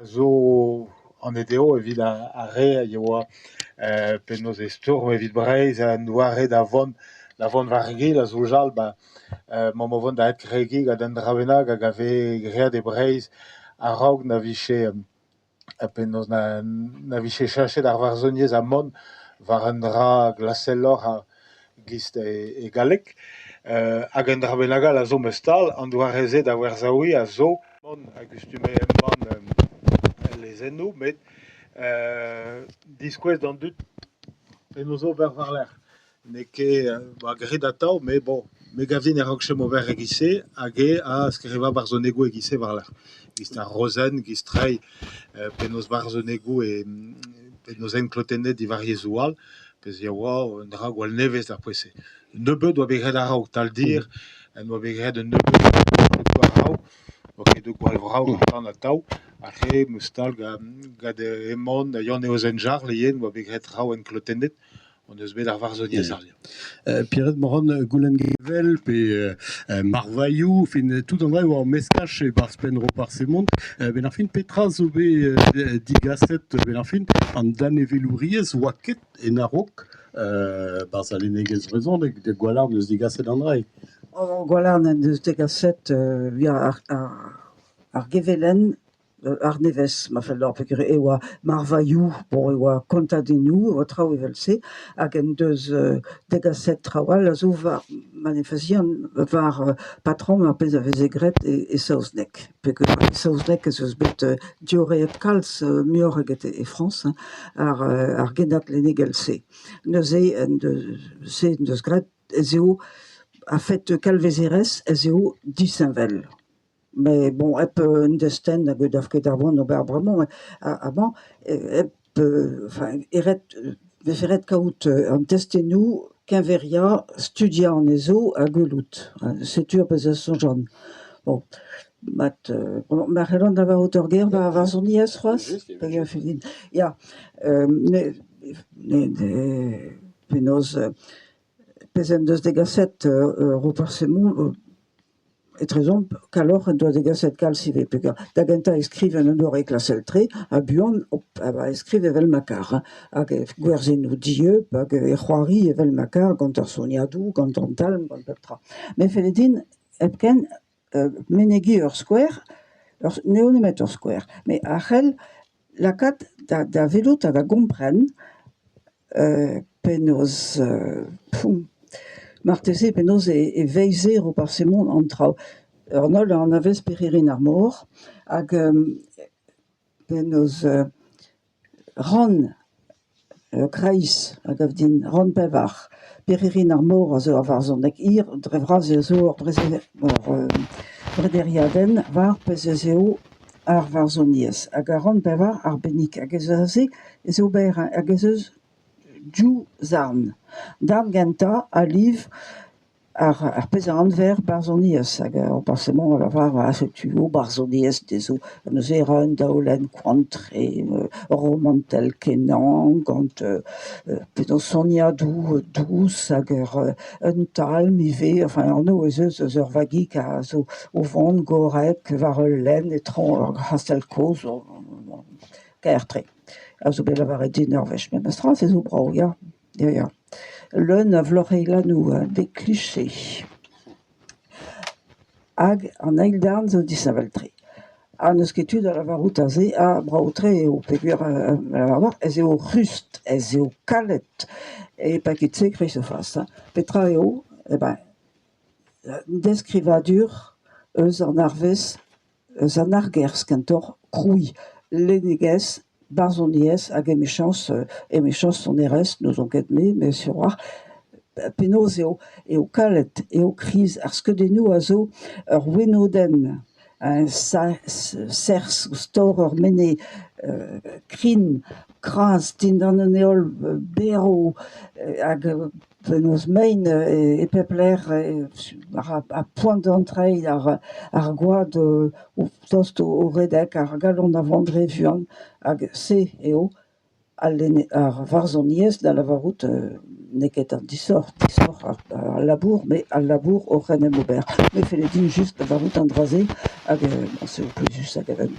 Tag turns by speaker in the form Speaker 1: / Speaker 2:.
Speaker 1: Zo an EDO evit a re a yoa pennoz e stourm evit Breizh a noare da vont vargil a soujal ma vont da et kregig a den dravenag hag a ve graet e Breizh a raok na viche pennoz na viche chachet ar varzhoniezh a mon war un dra glaselloc'h a gist e galleg hag un dravenagal a zo meus tal an doarezet a werzaoui a zo mon a gustume emban les enno met diskouez d'an dud pennoz ober war lec'h ne ket grit atav me bon me gavin e raok chom ober e-giz-se hag a skrivañ barzhonegoù e-giz-se war lec'h gist ar rozenn, gist treiñ pennoz barzhonegoù e pennoz enklotennet diwar yezhoù all pez ya oa un dra gwall nevez d'ar pouese. Nebeud oa bet graet a raok tal dir en oa bet graet un nebeud a raok oa ket gwall vrav gantañ atav aze meus tal gant emon yann eo zenjar leien oa bet graet raok enklotennet on eus bet ar varzhoniezh ar liañ.
Speaker 2: Pierret moran Goulengevel pe Marvaillou fin tout an dra oa meskach e barzhpenn ro se mont ben ar fin petra zo bet digaset ben ar fin an dan evelouriez oa ket en a-raok barz alenegez brezhoneg de gwallar neus digaset an dra.
Speaker 3: Gwallar neus digaset via ar gevelen ar nevez, ma fel d'ar peogwir e oa Marvaillou, bon e oa kontadennoù, oa traoù evel-se, hag en deus degaset trawal a zo war manifezion war patron ar pezh a veze graet e saozneg. Peogwir saozneg ez eus bet diorreet kalz muioc'h eget e France ar gennad lennegel-se. Neuze en deus graet ez eo a fet kalvezerez ez eo disheñvel. Mais bon, hep un destenn hag dav ket ar boan ober bremañ amañ, hep veferet kaout an testennoù kenveria studiañ an ezo a gwelout. Setu pezh a soñjan. Bon, mat mar c'hellan da varout ur ger war varzhoniezh c'hoaz? Ya, pennoz pezh en deus degaset ro se mont etrezomp kaloc'h en doa degaset kalz ivez, peogwir da gentañ eskriven un doare klasel-tre, a buan eskriv evel makar, hag gwerzhennoù dieub, hag e c'hoari evel makar gant ur soniadoù, gant an talm, gant pep tra. Me felledin, hep ken menegi ur skouer, neo nemet ur skouer, me a c'hell lakaat da velout hag a gompren pennoz marteze pennoz e veize ro se mont an traoù. Ur nol an avez peririn ar mor, hag pennoz ran kreiz, hag av din ran pevar, peririn ar mor a zo ar varzhoneg hir, dre vras e zo ur brederiadenn war pezh ez eo ar varzhoniezh. Hag a ran pevar ar bennik, hag ez eo ober hag ez eus div zarn. Dan gentañ a liv ar pezh a anver barzhoniezh hag passemont a lavar a setu barzhoniezh dezo neus eran daolenn koantre romantel kenan gant pennoz soniadoù dous hag un talm ivez, enfin anv ez eus ur vagig a zo o vont gorek war ul lenn etran ur c'hastel-kozh kaer-tre. A zo bet lavaret din ur wech, me stras ez zo brav, ya. Leun a vlorellannoù de kliché. Hag an eil-darn zo disheñvel-tre. A neus ket tud a lavarout a ze a brav-tre eo, peogwir ez eo rust, ez eo kalet, e pa ket se kreizh o fas. Petra eo, deskrivadur eus an arvez, eus an argerzh kentor krouiñ, lennegezh, barzhoniezh hag emechans sonerezh n'ouzon ket me sur war pennoz eo kalet, eo kriz ar skeudennoù a zo ur wenodenn, serzh ou stor ur menne krin, kras, dindan un eol berv hag pennoz mein e pep lec'h a poant d'antreiñ ar goad tost o redek ar galon a vandre vuan hag se eo ar varzhoniezh da lavarout ne ket an disor ar labour, me al labour o c'henn em ober. Me felledin just lavarout an dra-se hag se o plejus hag even.